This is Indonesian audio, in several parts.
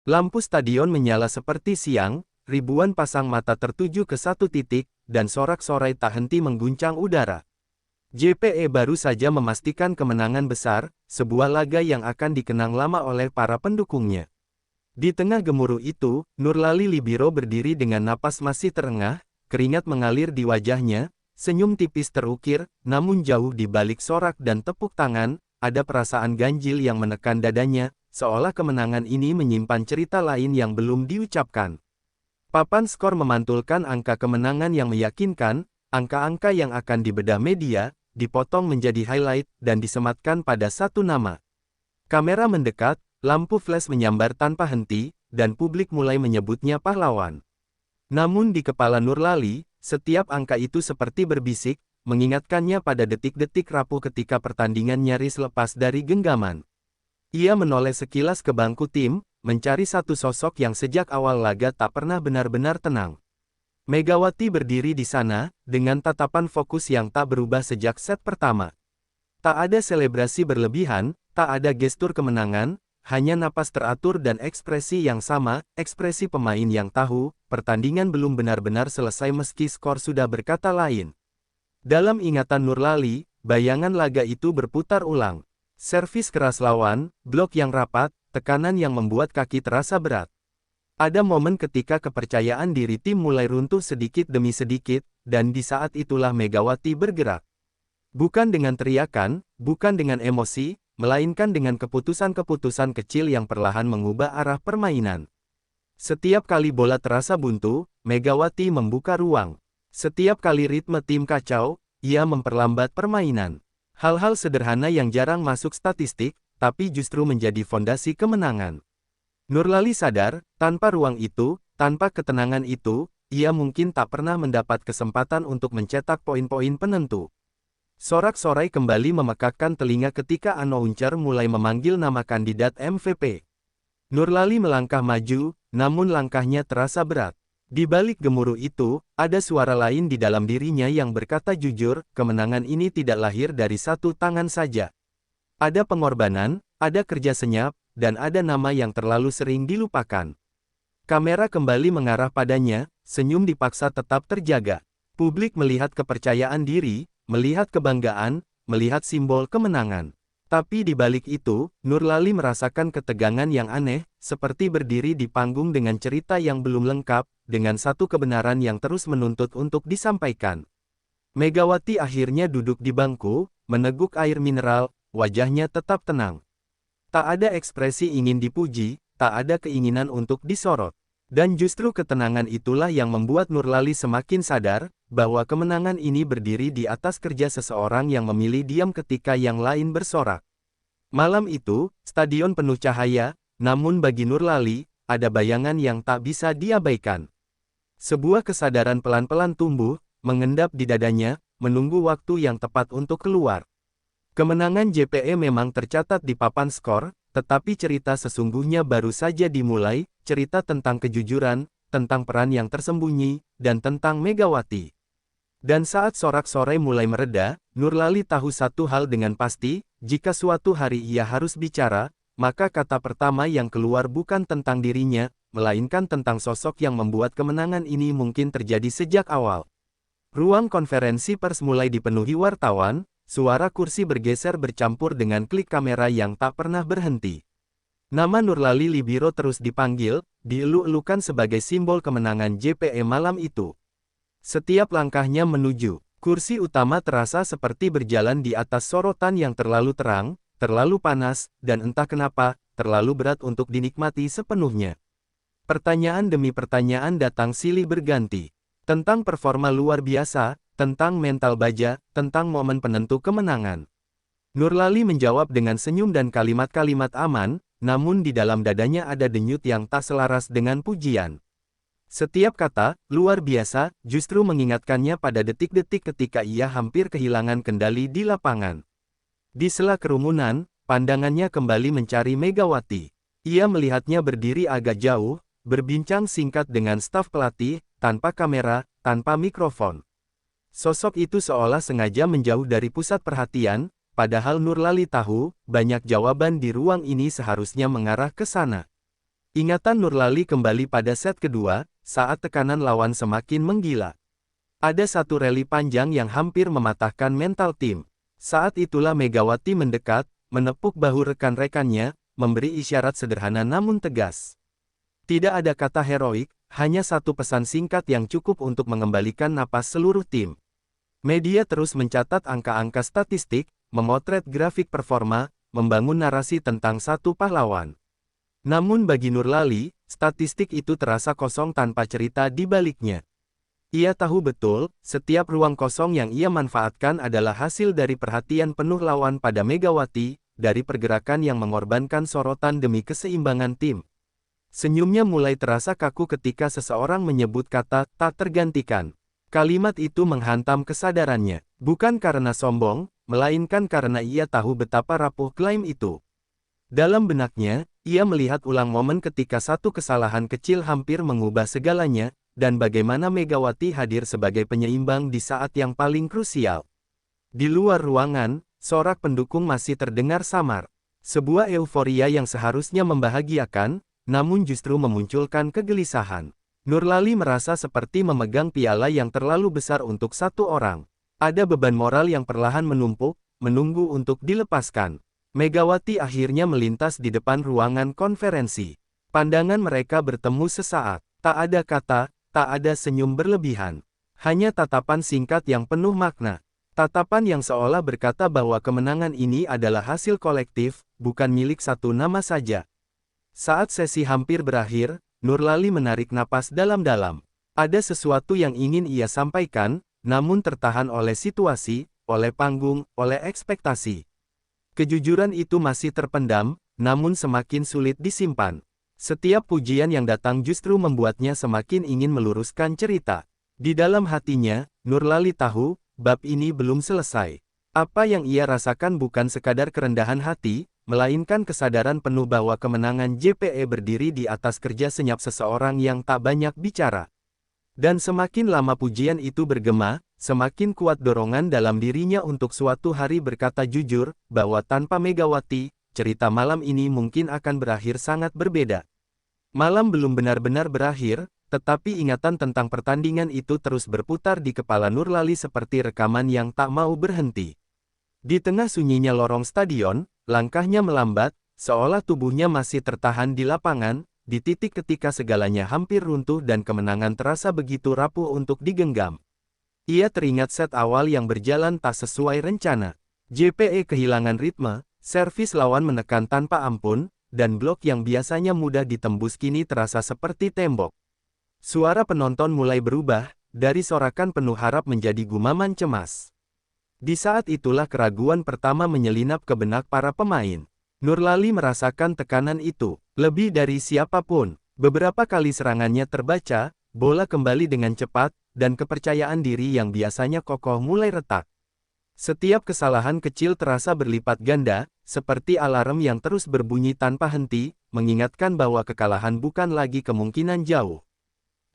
Lampu stadion menyala seperti siang, ribuan pasang mata tertuju ke satu titik, dan sorak-sorai tak henti mengguncang udara. JPE baru saja memastikan kemenangan besar, sebuah laga yang akan dikenang lama oleh para pendukungnya. Di tengah gemuruh itu, Nurlali Libiro berdiri dengan napas masih terengah, keringat mengalir di wajahnya, senyum tipis terukir, namun jauh di balik sorak dan tepuk tangan, ada perasaan ganjil yang menekan dadanya, seolah kemenangan ini menyimpan cerita lain yang belum diucapkan. Papan skor memantulkan angka kemenangan yang meyakinkan, angka-angka yang akan dibedah media, dipotong menjadi highlight, dan disematkan pada satu nama. Kamera mendekat, lampu flash menyambar tanpa henti, dan publik mulai menyebutnya pahlawan. Namun di kepala Nurlali, setiap angka itu seperti berbisik, mengingatkannya pada detik-detik rapuh ketika pertandingan nyaris lepas dari genggaman. Ia menoleh sekilas ke bangku tim, mencari satu sosok yang sejak awal laga tak pernah benar-benar tenang. Megawati berdiri di sana, dengan tatapan fokus yang tak berubah sejak set pertama. Tak ada selebrasi berlebihan, tak ada gestur kemenangan, hanya napas teratur dan ekspresi yang sama, ekspresi pemain yang tahu, pertandingan belum benar-benar selesai meski skor sudah berkata lain. Dalam ingatan Nurlali, bayangan laga itu berputar ulang. Servis keras lawan, blok yang rapat, tekanan yang membuat kaki terasa berat. Ada momen ketika kepercayaan diri tim mulai runtuh sedikit demi sedikit, dan di saat itulah Megawati bergerak. Bukan dengan teriakan, bukan dengan emosi, melainkan dengan keputusan-keputusan kecil yang perlahan mengubah arah permainan. Setiap kali bola terasa buntu, Megawati membuka ruang. Setiap kali ritme tim kacau, ia memperlambat permainan. Hal-hal sederhana yang jarang masuk statistik, tapi justru menjadi fondasi kemenangan. Nurlali sadar, tanpa ruang itu, tanpa ketenangan itu, ia mungkin tak pernah mendapat kesempatan untuk mencetak poin-poin penentu. Sorak-sorai kembali memekakkan telinga ketika announcer mulai memanggil nama kandidat MVP. Nurlali melangkah maju, namun langkahnya terasa berat. Di balik gemuruh itu, ada suara lain di dalam dirinya yang berkata jujur, kemenangan ini tidak lahir dari satu tangan saja. Ada pengorbanan, ada kerja senyap, dan ada nama yang terlalu sering dilupakan. Kamera kembali mengarah padanya, senyum dipaksa tetap terjaga. Publik melihat kepercayaan diri, melihat kebanggaan, melihat simbol kemenangan. Tapi di balik itu, Nurlali merasakan ketegangan yang aneh, seperti berdiri di panggung dengan cerita yang belum lengkap, dengan satu kebenaran yang terus menuntut untuk disampaikan. Megawati akhirnya duduk di bangku, meneguk air mineral, wajahnya tetap tenang. Tak ada ekspresi ingin dipuji, tak ada keinginan untuk disorot. Dan justru ketenangan itulah yang membuat Nurlali semakin sadar, bahwa kemenangan ini berdiri di atas kerja seseorang yang memilih diam ketika yang lain bersorak. Malam itu, stadion penuh cahaya, namun bagi Nurlali, ada bayangan yang tak bisa diabaikan. Sebuah kesadaran pelan-pelan tumbuh, mengendap di dadanya, menunggu waktu yang tepat untuk keluar. Kemenangan JPE memang tercatat di papan skor, tetapi cerita sesungguhnya baru saja dimulai, cerita tentang kejujuran, tentang peran yang tersembunyi, dan tentang Megawati. Dan saat sorak-sorai mulai mereda, Nurlali tahu satu hal dengan pasti, jika suatu hari ia harus bicara, maka kata pertama yang keluar bukan tentang dirinya, melainkan tentang sosok yang membuat kemenangan ini mungkin terjadi sejak awal. Ruang konferensi pers mulai dipenuhi wartawan, suara kursi bergeser bercampur dengan klik kamera yang tak pernah berhenti. Nama Nurlali Libiro terus dipanggil, dieluk-elukan sebagai simbol kemenangan JPE malam itu. Setiap langkahnya menuju kursi utama terasa seperti berjalan di atas sorotan yang terlalu terang, terlalu panas, dan entah kenapa, terlalu berat untuk dinikmati sepenuhnya. Pertanyaan demi pertanyaan datang silih berganti. Tentang performa luar biasa, tentang mental baja, tentang momen penentu kemenangan. Nurlali menjawab dengan senyum dan kalimat-kalimat aman, namun di dalam dadanya ada denyut yang tak selaras dengan pujian. Setiap kata, luar biasa, justru mengingatkannya pada detik-detik ketika ia hampir kehilangan kendali di lapangan. Di sela kerumunan, pandangannya kembali mencari Megawati. Ia melihatnya berdiri agak jauh, berbincang singkat dengan staf pelatih, tanpa kamera, tanpa mikrofon. Sosok itu seolah sengaja menjauh dari pusat perhatian, padahal Nurlali tahu, banyak jawaban di ruang ini seharusnya mengarah ke sana. Ingatan Nurlali kembali pada set kedua, saat tekanan lawan semakin menggila. Ada satu rally panjang yang hampir mematahkan mental tim. Saat itulah Megawati mendekat, menepuk bahu rekan-rekannya, memberi isyarat sederhana namun tegas. Tidak ada kata heroik, hanya satu pesan singkat yang cukup untuk mengembalikan napas seluruh tim. Media terus mencatat angka-angka statistik, memotret grafik performa, membangun narasi tentang satu pahlawan. Namun bagi Nurlali, statistik itu terasa kosong tanpa cerita di baliknya. Ia tahu betul, setiap ruang kosong yang ia manfaatkan adalah hasil dari perhatian penuh lawan pada Megawati, dari pergerakan yang mengorbankan sorotan demi keseimbangan tim. Senyumnya mulai terasa kaku ketika seseorang menyebut kata "tak tergantikan". Kalimat itu menghantam kesadarannya, bukan karena sombong, melainkan karena ia tahu betapa rapuh klaim itu. Dalam benaknya, ia melihat ulang momen ketika satu kesalahan kecil hampir mengubah segalanya, dan bagaimana Megawati hadir sebagai penyeimbang di saat yang paling krusial. Di luar ruangan, sorak pendukung masih terdengar samar. Sebuah euforia yang seharusnya membahagiakan, namun justru memunculkan kegelisahan. Nurlali merasa seperti memegang piala yang terlalu besar untuk satu orang. Ada beban moral yang perlahan menumpuk, menunggu untuk dilepaskan. Megawati akhirnya melintas di depan ruangan konferensi. Pandangan mereka bertemu sesaat. Tak ada kata, tak ada senyum berlebihan. Hanya tatapan singkat yang penuh makna. Tatapan yang seolah berkata bahwa kemenangan ini adalah hasil kolektif, bukan milik satu nama saja. Saat sesi hampir berakhir, Nurlali menarik napas dalam-dalam. Ada sesuatu yang ingin ia sampaikan, namun tertahan oleh situasi, oleh panggung, oleh ekspektasi. Kejujuran itu masih terpendam, namun semakin sulit disimpan. Setiap pujian yang datang justru membuatnya semakin ingin meluruskan cerita. Di dalam hatinya, Nurlali tahu, bab ini belum selesai. Apa yang ia rasakan bukan sekadar kerendahan hati, melainkan kesadaran penuh bahwa kemenangan JPE berdiri di atas kerja senyap seseorang yang tak banyak bicara. Dan semakin lama pujian itu bergema, semakin kuat dorongan dalam dirinya untuk suatu hari berkata jujur, bahwa tanpa Megawati, cerita malam ini mungkin akan berakhir sangat berbeda. Malam belum benar-benar berakhir, tetapi ingatan tentang pertandingan itu terus berputar di kepala Nurlali seperti rekaman yang tak mau berhenti. Di tengah sunyinya lorong stadion, langkahnya melambat, seolah tubuhnya masih tertahan di lapangan, di titik ketika segalanya hampir runtuh dan kemenangan terasa begitu rapuh untuk digenggam. Ia teringat set awal yang berjalan tak sesuai rencana. JPE kehilangan ritme, servis lawan menekan tanpa ampun, dan blok yang biasanya mudah ditembus kini terasa seperti tembok. Suara penonton mulai berubah, dari sorakan penuh harap menjadi gumaman cemas. Di saat itulah keraguan pertama menyelinap ke benak para pemain. Nurlali merasakan tekanan itu, lebih dari siapapun. Beberapa kali serangannya terbaca, bola kembali dengan cepat, dan kepercayaan diri yang biasanya kokoh mulai retak. Setiap kesalahan kecil terasa berlipat ganda, seperti alarm yang terus berbunyi tanpa henti, mengingatkan bahwa kekalahan bukan lagi kemungkinan jauh.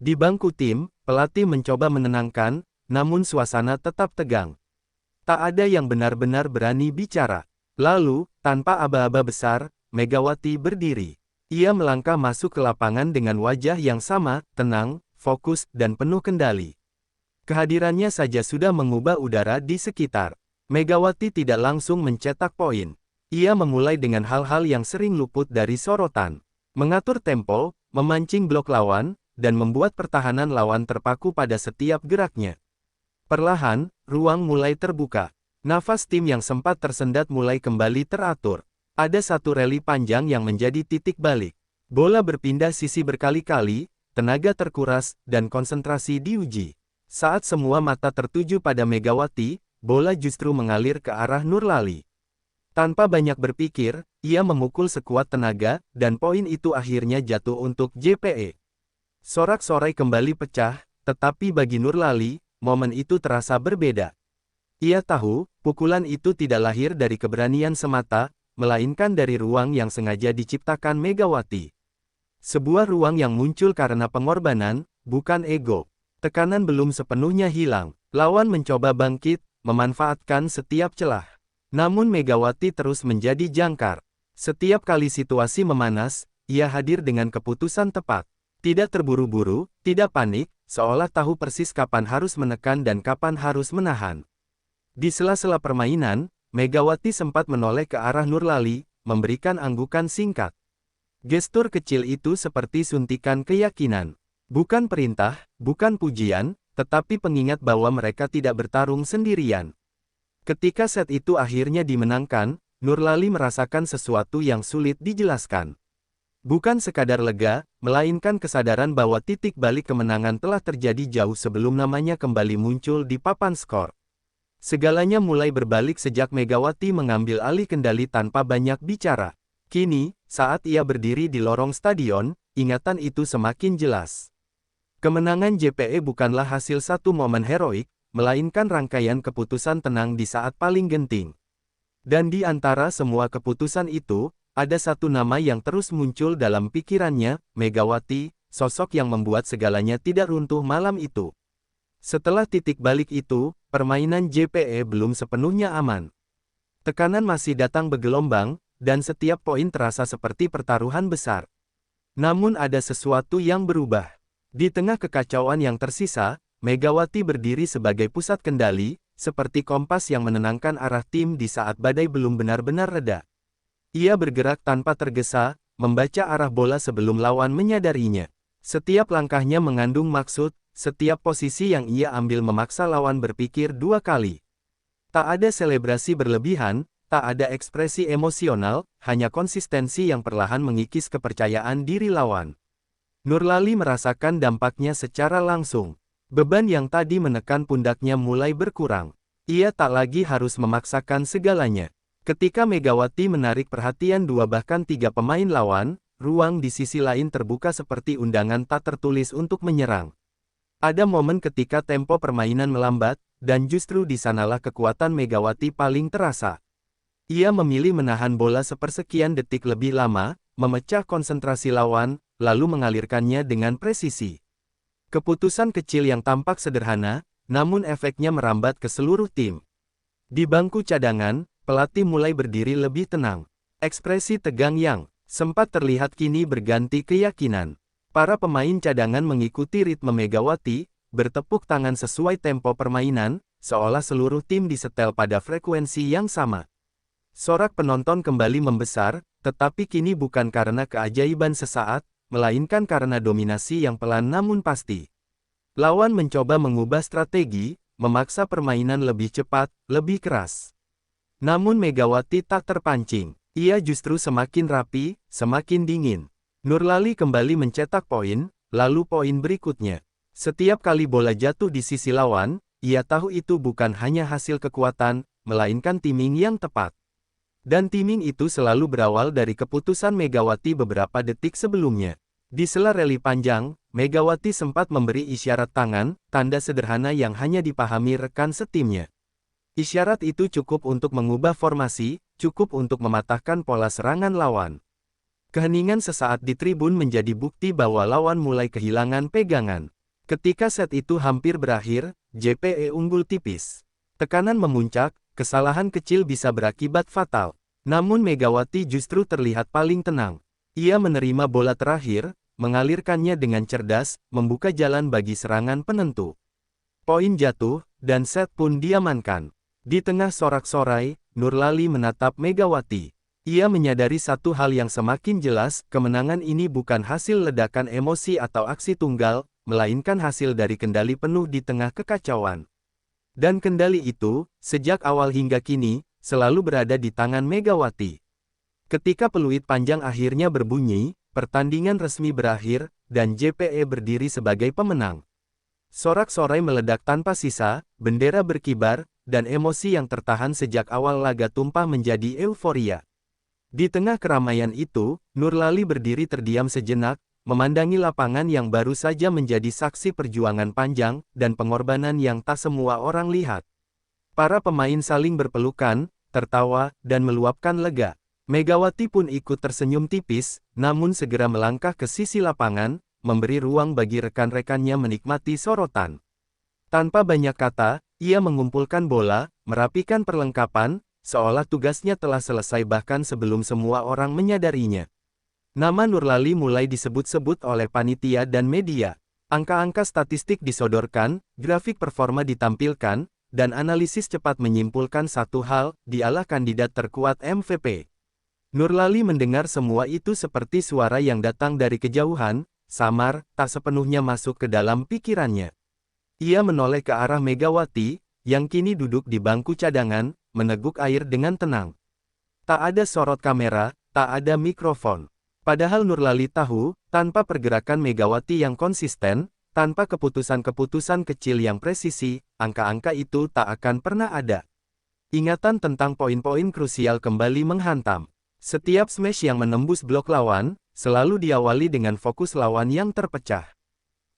Di bangku tim, pelatih mencoba menenangkan, namun suasana tetap tegang. Tak ada yang benar-benar berani bicara. Lalu, tanpa aba-aba besar, Megawati berdiri. Ia melangkah masuk ke lapangan dengan wajah yang sama, tenang, fokus, dan penuh kendali. Kehadirannya saja sudah mengubah udara di sekitar. Megawati tidak langsung mencetak poin. Ia memulai dengan hal-hal yang sering luput dari sorotan. Mengatur tempo, memancing blok lawan, dan membuat pertahanan lawan terpaku pada setiap geraknya. Perlahan, ruang mulai terbuka. Nafas tim yang sempat tersendat mulai kembali teratur. Ada satu rally panjang yang menjadi titik balik. Bola berpindah sisi berkali-kali, tenaga terkuras, dan konsentrasi diuji. Saat semua mata tertuju pada Megawati, bola justru mengalir ke arah Nurlali. Tanpa banyak berpikir, ia memukul sekuat tenaga, dan poin itu akhirnya jatuh untuk JPE. Sorak-sorai kembali pecah, tetapi bagi Nurlali, momen itu terasa berbeda. Ia tahu, pukulan itu tidak lahir dari keberanian semata, melainkan dari ruang yang sengaja diciptakan Megawati. Sebuah ruang yang muncul karena pengorbanan, bukan ego. Tekanan belum sepenuhnya hilang. Lawan mencoba bangkit, memanfaatkan setiap celah. Namun Megawati terus menjadi jangkar. Setiap kali situasi memanas, ia hadir dengan keputusan tepat. Tidak terburu-buru, tidak panik, seolah tahu persis kapan harus menekan dan kapan harus menahan. Di sela-sela permainan, Megawati sempat menoleh ke arah Nurlali, memberikan anggukan singkat. Gestur kecil itu seperti suntikan keyakinan. Bukan perintah, bukan pujian, tetapi pengingat bahwa mereka tidak bertarung sendirian. Ketika set itu akhirnya dimenangkan, Nurlali merasakan sesuatu yang sulit dijelaskan. Bukan sekadar lega, melainkan kesadaran bahwa titik balik kemenangan telah terjadi jauh sebelum namanya kembali muncul di papan skor. Segalanya mulai berbalik sejak Megawati mengambil alih kendali tanpa banyak bicara. Kini, saat ia berdiri di lorong stadion, ingatan itu semakin jelas. Kemenangan JPE bukanlah hasil satu momen heroik, melainkan rangkaian keputusan tenang di saat paling genting. Dan di antara semua keputusan itu, ada satu nama yang terus muncul dalam pikirannya, Megawati, sosok yang membuat segalanya tidak runtuh malam itu. Setelah titik balik itu, permainan JPE belum sepenuhnya aman. Tekanan masih datang bergelombang, dan setiap poin terasa seperti pertaruhan besar. Namun ada sesuatu yang berubah. Di tengah kekacauan yang tersisa, Megawati berdiri sebagai pusat kendali, seperti kompas yang menenangkan arah tim di saat badai belum benar-benar reda. Ia bergerak tanpa tergesa, membaca arah bola sebelum lawan menyadarinya. Setiap langkahnya mengandung maksud, setiap posisi yang ia ambil memaksa lawan berpikir dua kali. Tak ada selebrasi berlebihan, tak ada ekspresi emosional, hanya konsistensi yang perlahan mengikis kepercayaan diri lawan. Nurlali merasakan dampaknya secara langsung. Beban yang tadi menekan pundaknya mulai berkurang. Ia tak lagi harus memaksakan segalanya. Ketika Megawati menarik perhatian dua bahkan tiga pemain lawan, ruang di sisi lain terbuka seperti undangan tak tertulis untuk menyerang. Ada momen ketika tempo permainan melambat, dan justru di sanalah kekuatan Megawati paling terasa. Ia memilih menahan bola sepersekian detik lebih lama, memecah konsentrasi lawan, lalu mengalirkannya dengan presisi. Keputusan kecil yang tampak sederhana, namun efeknya merambat ke seluruh tim. Di bangku cadangan, pelatih mulai berdiri lebih tenang. Ekspresi tegang yang sempat terlihat kini berganti keyakinan. Para pemain cadangan mengikuti ritme Megawati, bertepuk tangan sesuai tempo permainan, seolah seluruh tim disetel pada frekuensi yang sama. Sorak penonton kembali membesar, tetapi kini bukan karena keajaiban sesaat, melainkan karena dominasi yang pelan namun pasti. Lawan mencoba mengubah strategi, memaksa permainan lebih cepat, lebih keras. Namun Megawati tak terpancing. Ia justru semakin rapi, semakin dingin. Nurlali kembali mencetak poin, lalu poin berikutnya. Setiap kali bola jatuh di sisi lawan, ia tahu itu bukan hanya hasil kekuatan, melainkan timing yang tepat. Dan timing itu selalu berawal dari keputusan Megawati beberapa detik sebelumnya. Di sela rally panjang, Megawati sempat memberi isyarat tangan, tanda sederhana yang hanya dipahami rekan setimnya. Isyarat itu cukup untuk mengubah formasi, cukup untuk mematahkan pola serangan lawan. Keheningan sesaat di tribun menjadi bukti bahwa lawan mulai kehilangan pegangan. Ketika set itu hampir berakhir, JPE unggul tipis. Tekanan memuncak, kesalahan kecil bisa berakibat fatal. Namun Megawati justru terlihat paling tenang. Ia menerima bola terakhir, mengalirkannya dengan cerdas, membuka jalan bagi serangan penentu. Poin jatuh, dan set pun diamankan. Di tengah sorak-sorai, Nurlali menatap Megawati. Ia menyadari satu hal yang semakin jelas, kemenangan ini bukan hasil ledakan emosi atau aksi tunggal, melainkan hasil dari kendali penuh di tengah kekacauan. Dan kendali itu, sejak awal hingga kini, selalu berada di tangan Megawati. Ketika peluit panjang akhirnya berbunyi, pertandingan resmi berakhir, dan JPE berdiri sebagai pemenang. Sorak-sorai meledak tanpa sisa, bendera berkibar, dan emosi yang tertahan sejak awal laga tumpah menjadi euforia. Di tengah keramaian itu, Nurlali berdiri terdiam sejenak, memandangi lapangan yang baru saja menjadi saksi perjuangan panjang, dan pengorbanan yang tak semua orang lihat. Para pemain saling berpelukan, tertawa, dan meluapkan lega. Megawati pun ikut tersenyum tipis, namun segera melangkah ke sisi lapangan, memberi ruang bagi rekan-rekannya menikmati sorotan. Tanpa banyak kata, ia mengumpulkan bola, merapikan perlengkapan, seolah tugasnya telah selesai bahkan sebelum semua orang menyadarinya. Nama Nurlali mulai disebut-sebut oleh panitia dan media. Angka-angka statistik disodorkan, grafik performa ditampilkan, dan analisis cepat menyimpulkan satu hal, dialah kandidat terkuat MVP. Nurlali mendengar semua itu seperti suara yang datang dari kejauhan, samar, tak sepenuhnya masuk ke dalam pikirannya. Ia menoleh ke arah Megawati, yang kini duduk di bangku cadangan, meneguk air dengan tenang. Tak ada sorot kamera, tak ada mikrofon. Padahal Nurlali tahu, tanpa pergerakan Megawati yang konsisten, tanpa keputusan-keputusan kecil yang presisi, angka-angka itu tak akan pernah ada. Ingatan tentang poin-poin krusial kembali menghantam. Setiap smash yang menembus blok lawan, selalu diawali dengan fokus lawan yang terpecah.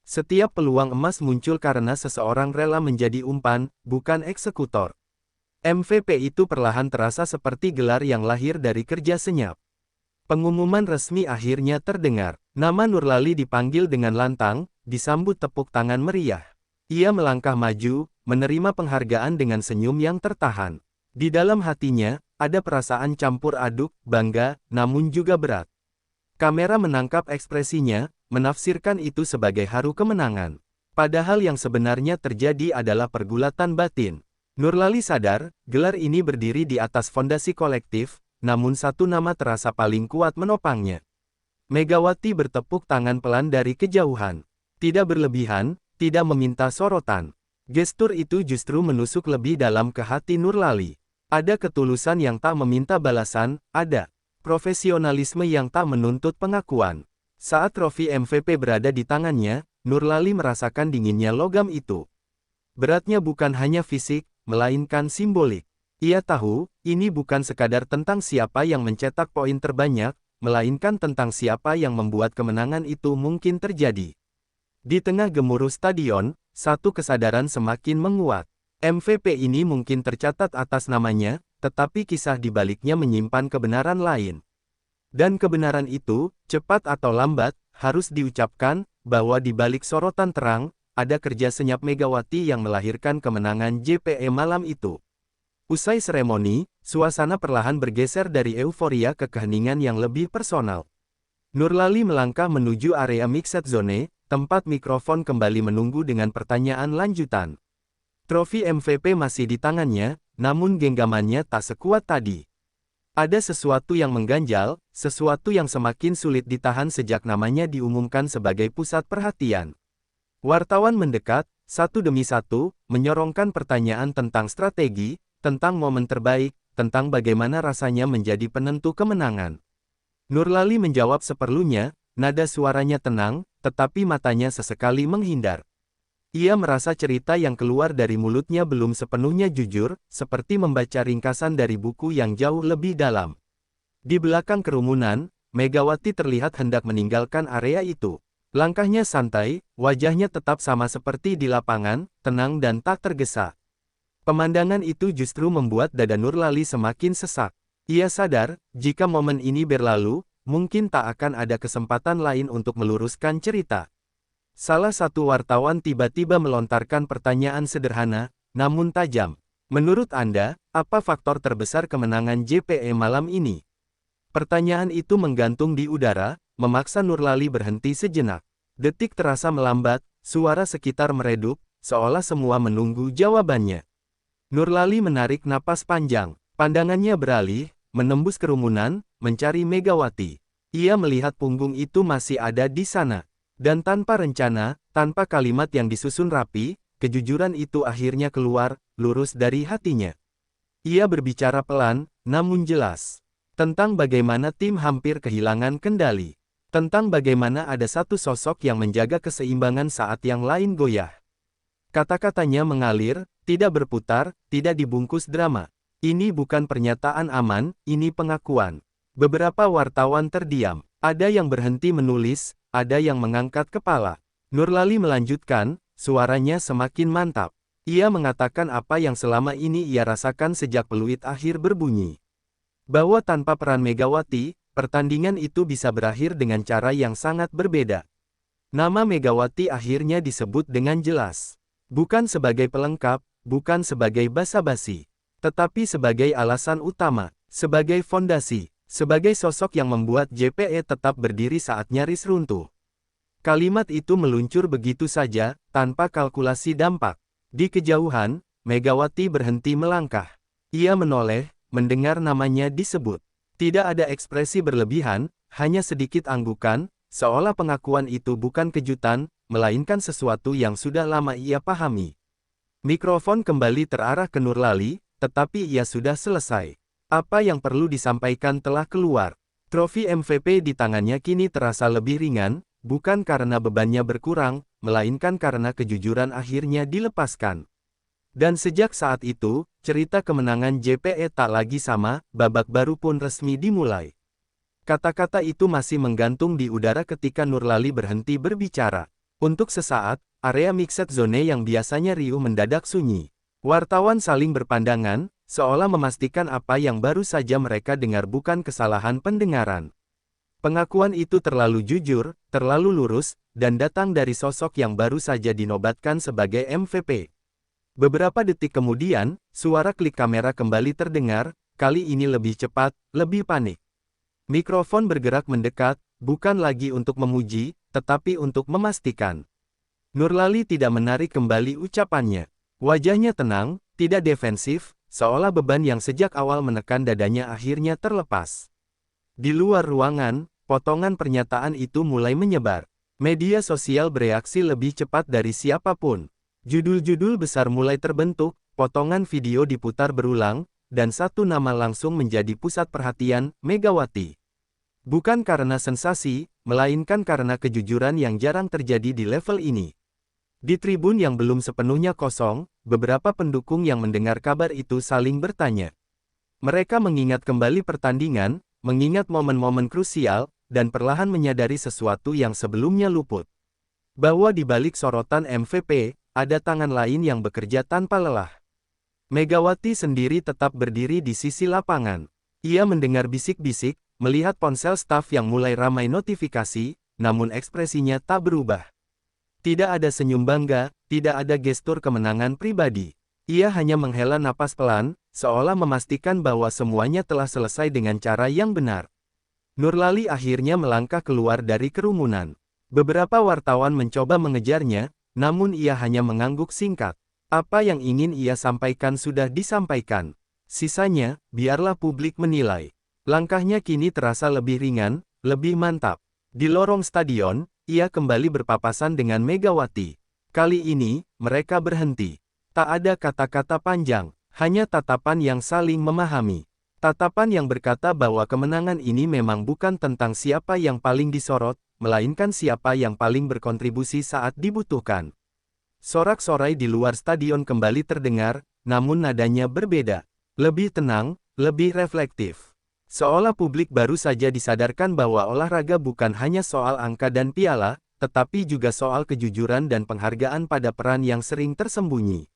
Setiap peluang emas muncul karena seseorang rela menjadi umpan, bukan eksekutor. MVP itu perlahan terasa seperti gelar yang lahir dari kerja senyap. Pengumuman resmi akhirnya terdengar. Nama Nurlali dipanggil dengan lantang, disambut tepuk tangan meriah. Ia melangkah maju, menerima penghargaan dengan senyum yang tertahan. Di dalam hatinya, ada perasaan campur aduk, bangga, namun juga berat. Kamera menangkap ekspresinya, menafsirkan itu sebagai haru kemenangan. Padahal yang sebenarnya terjadi adalah pergulatan batin. Nurlali sadar, gelar ini berdiri di atas fondasi kolektif, namun satu nama terasa paling kuat menopangnya. Megawati bertepuk tangan pelan dari kejauhan. Tidak berlebihan, tidak meminta sorotan. Gestur itu justru menusuk lebih dalam ke hati Nurlali. Ada ketulusan yang tak meminta balasan, ada profesionalisme yang tak menuntut pengakuan. Saat trofi MVP berada di tangannya, Nurlali merasakan dinginnya logam itu. Beratnya bukan hanya fisik, melainkan simbolik. Ia tahu, ini bukan sekadar tentang siapa yang mencetak poin terbanyak, melainkan tentang siapa yang membuat kemenangan itu mungkin terjadi. Di tengah gemuruh stadion, satu kesadaran semakin menguat. MVP ini mungkin tercatat atas namanya, tetapi kisah di baliknya menyimpan kebenaran lain. Dan kebenaran itu, cepat atau lambat, harus diucapkan, bahwa di balik sorotan terang, ada kerja senyap Megawati yang melahirkan kemenangan JPE malam itu. Usai seremoni, suasana perlahan bergeser dari euforia ke keheningan yang lebih personal. Nurlali melangkah menuju area mixed zone, tempat mikrofon kembali menunggu dengan pertanyaan lanjutan. Trofi MVP masih di tangannya, namun genggamannya tak sekuat tadi. Ada sesuatu yang mengganjal, sesuatu yang semakin sulit ditahan sejak namanya diumumkan sebagai pusat perhatian. Wartawan mendekat, satu demi satu, menyorongkan pertanyaan tentang strategi, tentang momen terbaik, tentang bagaimana rasanya menjadi penentu kemenangan. Nurlali menjawab seperlunya, nada suaranya tenang, tetapi matanya sesekali menghindar. Ia merasa cerita yang keluar dari mulutnya belum sepenuhnya jujur, seperti membaca ringkasan dari buku yang jauh lebih dalam. Di belakang kerumunan, Megawati terlihat hendak meninggalkan area itu. Langkahnya santai, wajahnya tetap sama seperti di lapangan, tenang dan tak tergesa. Pemandangan itu justru membuat dada Nurlali semakin sesak. Ia sadar, jika momen ini berlalu, mungkin tak akan ada kesempatan lain untuk meluruskan cerita. Salah satu wartawan tiba-tiba melontarkan pertanyaan sederhana, namun tajam. Menurut Anda, apa faktor terbesar kemenangan JPE malam ini? Pertanyaan itu menggantung di udara, memaksa Nurlali berhenti sejenak. Detik terasa melambat, suara sekitar meredup, seolah semua menunggu jawabannya. Nurlali menarik napas panjang. Pandangannya beralih, menembus kerumunan, mencari Megawati. Ia melihat punggung itu masih ada di sana. Dan tanpa rencana, tanpa kalimat yang disusun rapi, kejujuran itu akhirnya keluar, lurus dari hatinya. Ia berbicara pelan, namun jelas. Tentang bagaimana tim hampir kehilangan kendali. Tentang bagaimana ada satu sosok yang menjaga keseimbangan saat yang lain goyah. Kata-katanya mengalir, tidak berputar, tidak dibungkus drama. Ini bukan pernyataan aman, ini pengakuan. Beberapa wartawan terdiam. Ada yang berhenti menulis, ada yang mengangkat kepala. Nurlali melanjutkan, suaranya semakin mantap. Ia mengatakan apa yang selama ini ia rasakan sejak peluit akhir berbunyi. Bahwa tanpa peran Megawati, pertandingan itu bisa berakhir dengan cara yang sangat berbeda. Nama Megawati akhirnya disebut dengan jelas. Bukan sebagai pelengkap, bukan sebagai basa-basi, tetapi sebagai alasan utama, sebagai fondasi, Sebagai sosok yang membuat JPE tetap berdiri saat nyaris runtuh. Kalimat itu meluncur begitu saja, tanpa kalkulasi dampak. Di kejauhan, Megawati berhenti melangkah. Ia menoleh, mendengar namanya disebut. Tidak ada ekspresi berlebihan, hanya sedikit anggukan, seolah pengakuan itu bukan kejutan, melainkan sesuatu yang sudah lama ia pahami. Mikrofon kembali terarah ke Nurlali, tetapi ia sudah selesai. Apa yang perlu disampaikan telah keluar. Trofi MVP di tangannya kini terasa lebih ringan, bukan karena bebannya berkurang, melainkan karena kejujuran akhirnya dilepaskan. Dan sejak saat itu, cerita kemenangan JPE tak lagi sama, babak baru pun resmi dimulai. Kata-kata itu masih menggantung di udara ketika Nurlali berhenti berbicara. Untuk sesaat, area mixed zone yang biasanya riuh mendadak sunyi. Wartawan saling berpandangan, seolah memastikan apa yang baru saja mereka dengar bukan kesalahan pendengaran. Pengakuan itu terlalu jujur, terlalu lurus, dan datang dari sosok yang baru saja dinobatkan sebagai MVP. Beberapa detik kemudian, suara klik kamera kembali terdengar, kali ini lebih cepat, lebih panik. Mikrofon bergerak mendekat, bukan lagi untuk memuji, tetapi untuk memastikan. Nurlali tidak menarik kembali ucapannya. Wajahnya tenang, tidak defensif, seolah beban yang sejak awal menekan dadanya akhirnya terlepas. Di luar ruangan, potongan pernyataan itu mulai menyebar. Media sosial bereaksi lebih cepat dari siapapun. Judul-judul besar mulai terbentuk, potongan video diputar berulang, dan satu nama langsung menjadi pusat perhatian, Megawati. Bukan karena sensasi, melainkan karena kejujuran yang jarang terjadi di level ini. Di tribun yang belum sepenuhnya kosong, beberapa pendukung yang mendengar kabar itu saling bertanya. Mereka mengingat kembali pertandingan, mengingat momen-momen krusial, dan perlahan menyadari sesuatu yang sebelumnya luput. Bahwa di balik sorotan MVP, ada tangan lain yang bekerja tanpa lelah. Megawati sendiri tetap berdiri di sisi lapangan. Ia mendengar bisik-bisik, melihat ponsel staf yang mulai ramai notifikasi, namun ekspresinya tak berubah. Tidak ada senyum bangga, tidak ada gestur kemenangan pribadi. Ia hanya menghela napas pelan, seolah memastikan bahwa semuanya telah selesai dengan cara yang benar. Nurlali akhirnya melangkah keluar dari kerumunan. Beberapa wartawan mencoba mengejarnya, namun ia hanya mengangguk singkat. Apa yang ingin ia sampaikan sudah disampaikan. Sisanya, biarlah publik menilai. Langkahnya kini terasa lebih ringan, lebih mantap. Di lorong stadion, ia kembali berpapasan dengan Megawati. Kali ini, mereka berhenti. Tak ada kata-kata panjang, hanya tatapan yang saling memahami. Tatapan yang berkata bahwa kemenangan ini memang bukan tentang siapa yang paling disorot, melainkan siapa yang paling berkontribusi saat dibutuhkan. Sorak-sorai di luar stadion kembali terdengar, namun nadanya berbeda. Lebih tenang, lebih reflektif. Seolah publik baru saja disadarkan bahwa olahraga bukan hanya soal angka dan piala, tetapi juga soal kejujuran dan penghargaan pada peran yang sering tersembunyi.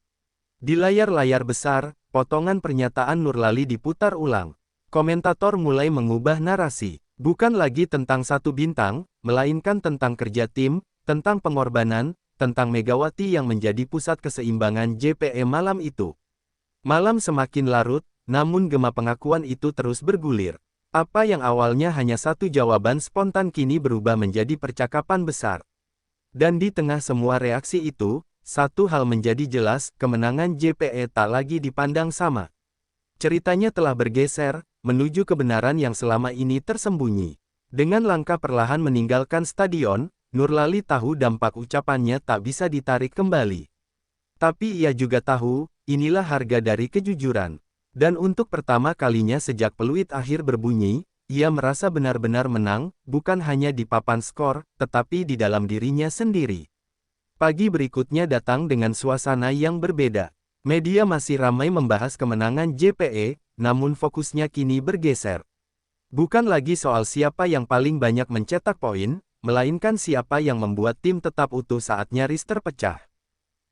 Di layar-layar besar, potongan pernyataan Nurlali diputar ulang. Komentator mulai mengubah narasi. Bukan lagi tentang satu bintang, melainkan tentang kerja tim, tentang pengorbanan, tentang Megawati yang menjadi pusat keseimbangan JPE malam itu. Malam semakin larut, namun gema pengakuan itu terus bergulir. Apa yang awalnya hanya satu jawaban spontan kini berubah menjadi percakapan besar. Dan di tengah semua reaksi itu, satu hal menjadi jelas, kemenangan JPE tak lagi dipandang sama. Ceritanya telah bergeser, menuju kebenaran yang selama ini tersembunyi. Dengan langkah perlahan meninggalkan stadion, Nurlali tahu dampak ucapannya tak bisa ditarik kembali. Tapi ia juga tahu, inilah harga dari kejujuran. Dan untuk pertama kalinya sejak peluit akhir berbunyi, ia merasa benar-benar menang, bukan hanya di papan skor, tetapi di dalam dirinya sendiri. Pagi berikutnya datang dengan suasana yang berbeda. Media masih ramai membahas kemenangan JPE, namun fokusnya kini bergeser. Bukan lagi soal siapa yang paling banyak mencetak poin, melainkan siapa yang membuat tim tetap utuh saat nyaris terpecah.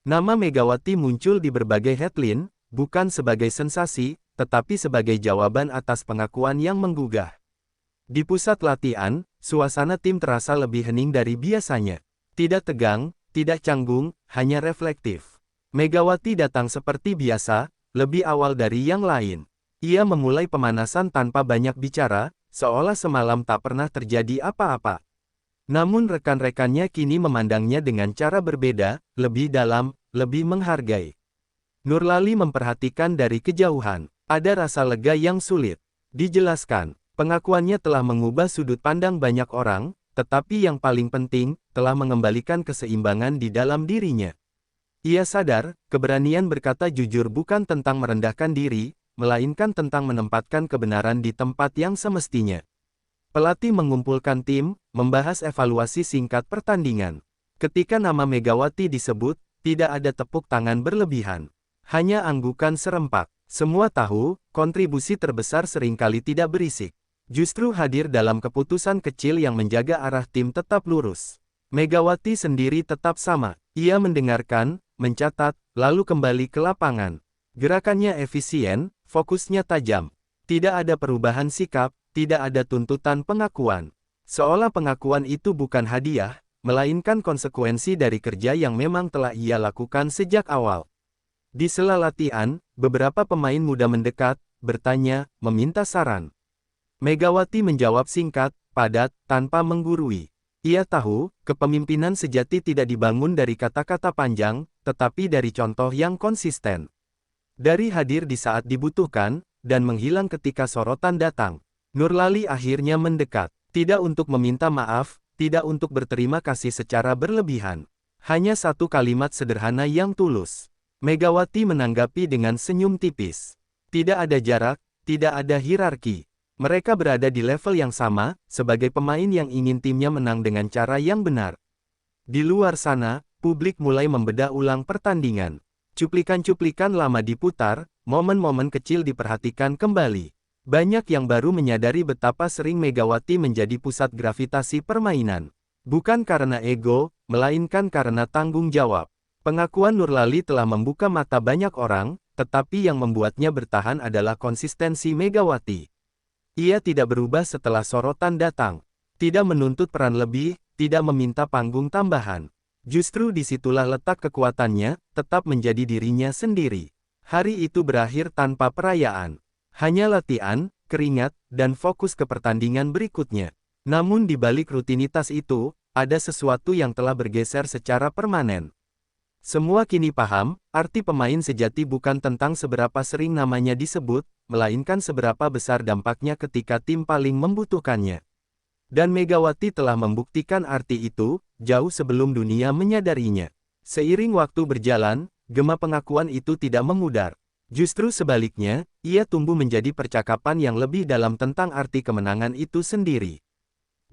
Nama Megawati muncul di berbagai headline, bukan sebagai sensasi, tetapi sebagai jawaban atas pengakuan yang menggugah. Di pusat latihan, suasana tim terasa lebih hening dari biasanya. Tidak tegang, tidak canggung, hanya reflektif. Megawati datang seperti biasa, lebih awal dari yang lain. Ia memulai pemanasan tanpa banyak bicara, seolah semalam tak pernah terjadi apa-apa. Namun rekan-rekannya kini memandangnya dengan cara berbeda, lebih dalam, lebih menghargai. Nurlali memperhatikan dari kejauhan. Ada rasa lega yang sulit dijelaskan. Pengakuannya telah mengubah sudut pandang banyak orang, tetapi yang paling penting, telah mengembalikan keseimbangan di dalam dirinya. Ia sadar, keberanian berkata jujur bukan tentang merendahkan diri, melainkan tentang menempatkan kebenaran di tempat yang semestinya. Pelatih mengumpulkan tim, membahas evaluasi singkat pertandingan. Ketika nama Megawati disebut, tidak ada tepuk tangan berlebihan. Hanya anggukan serempak. Semua tahu, kontribusi terbesar seringkali tidak berisik. Justru hadir dalam keputusan kecil yang menjaga arah tim tetap lurus. Megawati sendiri tetap sama. Ia mendengarkan, mencatat, lalu kembali ke lapangan. Gerakannya efisien, fokusnya tajam. Tidak ada perubahan sikap, tidak ada tuntutan pengakuan. Seolah pengakuan itu bukan hadiah, melainkan konsekuensi dari kerja yang memang telah ia lakukan sejak awal. Di sela latihan, beberapa pemain muda mendekat, bertanya, meminta saran. Megawati menjawab singkat, padat, tanpa menggurui. Ia tahu, kepemimpinan sejati tidak dibangun dari kata-kata panjang, tetapi dari contoh yang konsisten. Dari hadir di saat dibutuhkan, dan menghilang ketika sorotan datang. Nurlali akhirnya mendekat. Tidak untuk meminta maaf, tidak untuk berterima kasih secara berlebihan. Hanya satu kalimat sederhana yang tulus. Megawati menanggapi dengan senyum tipis. Tidak ada jarak, tidak ada hierarki. Mereka berada di level yang sama, sebagai pemain yang ingin timnya menang dengan cara yang benar. Di luar sana, publik mulai membedah ulang pertandingan. Cuplikan-cuplikan lama diputar, momen-momen kecil diperhatikan kembali. Banyak yang baru menyadari betapa sering Megawati menjadi pusat gravitasi permainan. Bukan karena ego, melainkan karena tanggung jawab. Pengakuan Nurlali telah membuka mata banyak orang, tetapi yang membuatnya bertahan adalah konsistensi Megawati. Ia tidak berubah setelah sorotan datang. Tidak menuntut peran lebih, tidak meminta panggung tambahan. Justru disitulah letak kekuatannya, tetap menjadi dirinya sendiri. Hari itu berakhir tanpa perayaan. Hanya latihan, keringat, dan fokus ke pertandingan berikutnya. Namun di balik rutinitas itu, ada sesuatu yang telah bergeser secara permanen. Semua kini paham, arti pemain sejati bukan tentang seberapa sering namanya disebut, melainkan seberapa besar dampaknya ketika tim paling membutuhkannya. Dan Megawati telah membuktikan arti itu, jauh sebelum dunia menyadarinya. Seiring waktu berjalan, gema pengakuan itu tidak memudar. Justru sebaliknya, ia tumbuh menjadi percakapan yang lebih dalam tentang arti kemenangan itu sendiri.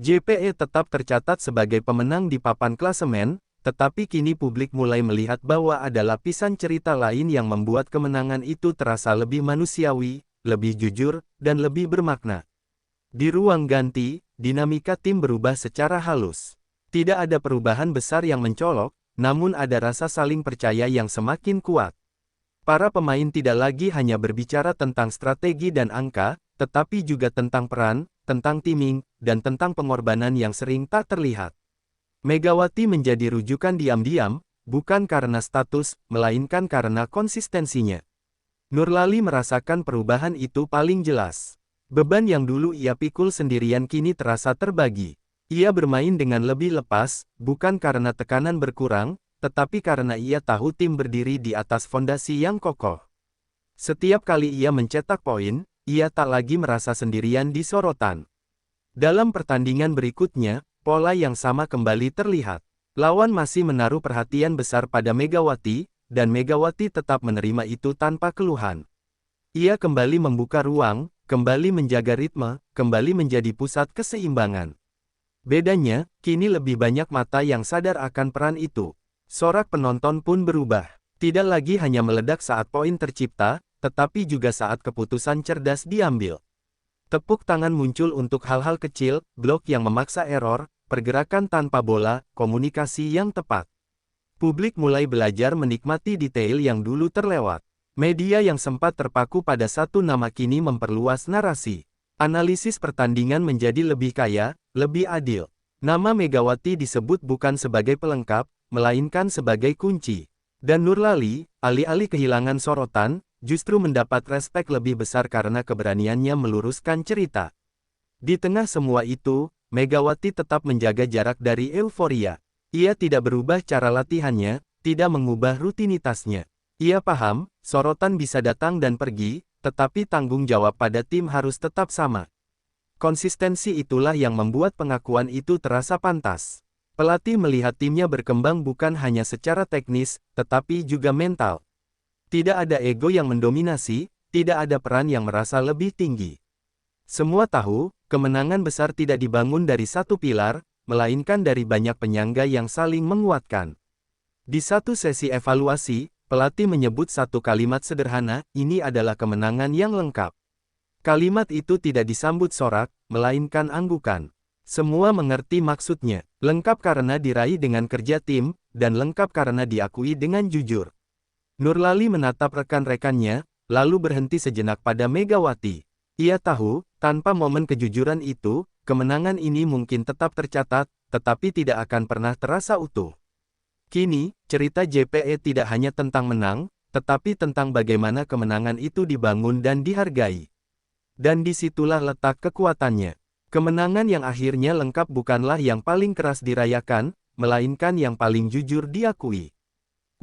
JPE tetap tercatat sebagai pemenang di papan klasemen, tetapi kini publik mulai melihat bahwa ada lapisan cerita lain yang membuat kemenangan itu terasa lebih manusiawi, lebih jujur, dan lebih bermakna. Di ruang ganti, dinamika tim berubah secara halus. Tidak ada perubahan besar yang mencolok, namun ada rasa saling percaya yang semakin kuat. Para pemain tidak lagi hanya berbicara tentang strategi dan angka, tetapi juga tentang peran, tentang timing, dan tentang pengorbanan yang sering tak terlihat. Megawati menjadi rujukan diam-diam, bukan karena status, melainkan karena konsistensinya. Nurlali merasakan perubahan itu paling jelas. Beban yang dulu ia pikul sendirian kini terasa terbagi. Ia bermain dengan lebih lepas, bukan karena tekanan berkurang, tetapi karena ia tahu tim berdiri di atas fondasi yang kokoh. Setiap kali ia mencetak poin, ia tak lagi merasa sendirian di sorotan. Dalam pertandingan berikutnya, pola yang sama kembali terlihat. Lawan masih menaruh perhatian besar pada Megawati, dan Megawati tetap menerima itu tanpa keluhan. Ia kembali membuka ruang, kembali menjaga ritme, kembali menjadi pusat keseimbangan. Bedanya, kini lebih banyak mata yang sadar akan peran itu. Sorak penonton pun berubah. Tidak lagi hanya meledak saat poin tercipta, tetapi juga saat keputusan cerdas diambil. Tepuk tangan muncul untuk hal-hal kecil, blok yang memaksa error, pergerakan tanpa bola, komunikasi yang tepat. Publik mulai belajar menikmati detail yang dulu terlewat. Media yang sempat terpaku pada satu nama kini memperluas narasi. Analisis pertandingan menjadi lebih kaya, lebih adil. Nama Megawati disebut bukan sebagai pelengkap, melainkan sebagai kunci. Dan Nurlali, alih-alih kehilangan sorotan, justru mendapat respek lebih besar karena keberaniannya meluruskan cerita. Di tengah semua itu, Megawati tetap menjaga jarak dari euforia. Ia tidak berubah cara latihannya, tidak mengubah rutinitasnya. Ia paham, sorotan bisa datang dan pergi, tetapi tanggung jawab pada tim harus tetap sama. Konsistensi itulah yang membuat pengakuan itu terasa pantas. Pelatih melihat timnya berkembang bukan hanya secara teknis, tetapi juga mental. Tidak ada ego yang mendominasi, tidak ada peran yang merasa lebih tinggi. Semua tahu, kemenangan besar tidak dibangun dari satu pilar, melainkan dari banyak penyangga yang saling menguatkan. Di satu sesi evaluasi, pelatih menyebut satu kalimat sederhana, "Ini adalah kemenangan yang lengkap." Kalimat itu tidak disambut sorak, melainkan anggukan. Semua mengerti maksudnya, lengkap karena diraih dengan kerja tim, dan lengkap karena diakui dengan jujur. Nurlali menatap rekan-rekannya, lalu berhenti sejenak pada Megawati. Ia tahu, tanpa momen kejujuran itu, kemenangan ini mungkin tetap tercatat, tetapi tidak akan pernah terasa utuh. Kini, cerita JPE tidak hanya tentang menang, tetapi tentang bagaimana kemenangan itu dibangun dan dihargai. Dan disitulah letak kekuatannya. Kemenangan yang akhirnya lengkap bukanlah yang paling keras dirayakan, melainkan yang paling jujur diakui.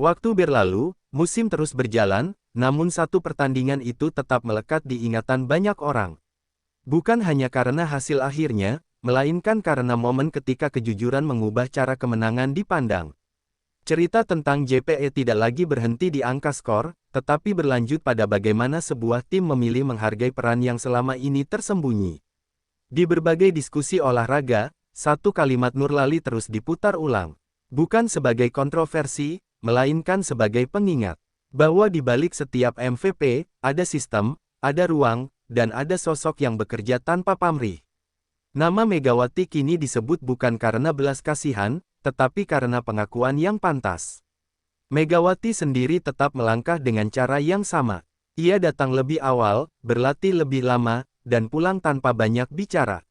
Waktu berlalu, musim terus berjalan, namun satu pertandingan itu tetap melekat di ingatan banyak orang. Bukan hanya karena hasil akhirnya, melainkan karena momen ketika kejujuran mengubah cara kemenangan dipandang. Cerita tentang JPE tidak lagi berhenti di angka skor, tetapi berlanjut pada bagaimana sebuah tim memilih menghargai peran yang selama ini tersembunyi. Di berbagai diskusi olahraga, satu kalimat Nurlali terus diputar ulang. Bukan sebagai kontroversi, melainkan sebagai pengingat. Bahwa di balik setiap MVP, ada sistem, ada ruang, dan ada sosok yang bekerja tanpa pamrih. Nama Megawati kini disebut bukan karena belas kasihan, tetapi karena pengakuan yang pantas. Megawati sendiri tetap melangkah dengan cara yang sama. Ia datang lebih awal, berlatih lebih lama, dan pulang tanpa banyak bicara.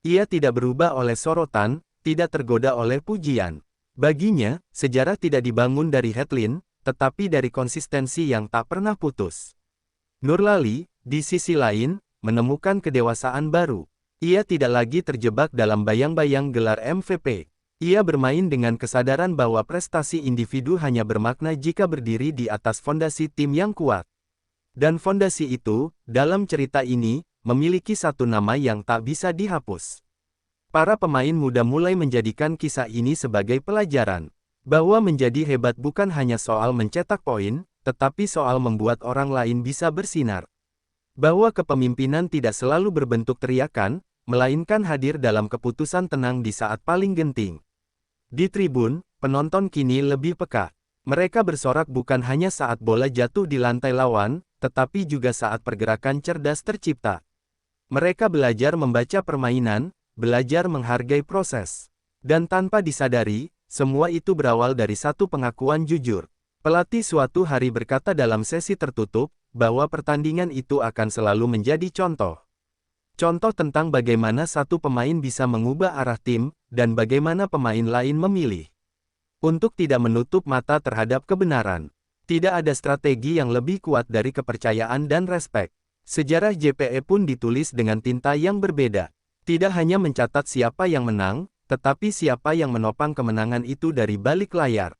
Ia tidak berubah oleh sorotan, tidak tergoda oleh pujian. Baginya, sejarah tidak dibangun dari headline, tetapi dari konsistensi yang tak pernah putus. Nurlali, di sisi lain, menemukan kedewasaan baru. Ia tidak lagi terjebak dalam bayang-bayang gelar MVP. Ia bermain dengan kesadaran bahwa prestasi individu hanya bermakna jika berdiri di atas fondasi tim yang kuat. Dan fondasi itu, dalam cerita ini, memiliki satu nama yang tak bisa dihapus. Para pemain muda mulai menjadikan kisah ini sebagai pelajaran. Bahwa menjadi hebat bukan hanya soal mencetak poin, tetapi soal membuat orang lain bisa bersinar. Bahwa kepemimpinan tidak selalu berbentuk teriakan, melainkan hadir dalam keputusan tenang di saat paling genting. Di tribun, penonton kini lebih peka. Mereka bersorak bukan hanya saat bola jatuh di lantai lawan, tetapi juga saat pergerakan cerdas tercipta. Mereka belajar membaca permainan, belajar menghargai proses. Dan tanpa disadari, semua itu berawal dari satu pengakuan jujur. Pelatih suatu hari berkata dalam sesi tertutup, bahwa pertandingan itu akan selalu menjadi contoh. Contoh tentang bagaimana satu pemain bisa mengubah arah tim, dan bagaimana pemain lain memilih untuk tidak menutup mata terhadap kebenaran. Tidak ada strategi yang lebih kuat dari kepercayaan dan respek. Sejarah JPE pun ditulis dengan tinta yang berbeda. Tidak hanya mencatat siapa yang menang, tetapi siapa yang menopang kemenangan itu dari balik layar.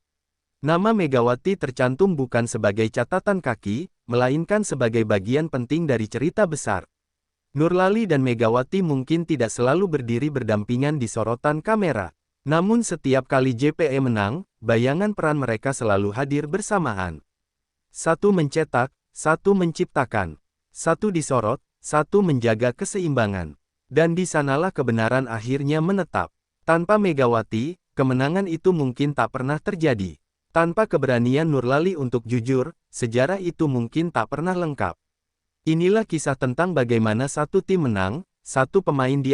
Nama Megawati tercantum bukan sebagai catatan kaki, melainkan sebagai bagian penting dari cerita besar. Nurlali dan Megawati mungkin tidak selalu berdiri berdampingan di sorotan kamera. Namun setiap kali JPE menang, bayangan peran mereka selalu hadir bersamaan. Satu mencetak, satu menciptakan. Satu disorot, satu menjaga keseimbangan. Dan di sanalah kebenaran akhirnya menetap. Tanpa Megawati, kemenangan itu mungkin tak pernah terjadi. Tanpa keberanian Nurlali untuk jujur, sejarah itu mungkin tak pernah lengkap. Inilah kisah tentang bagaimana satu tim menang, satu pemain di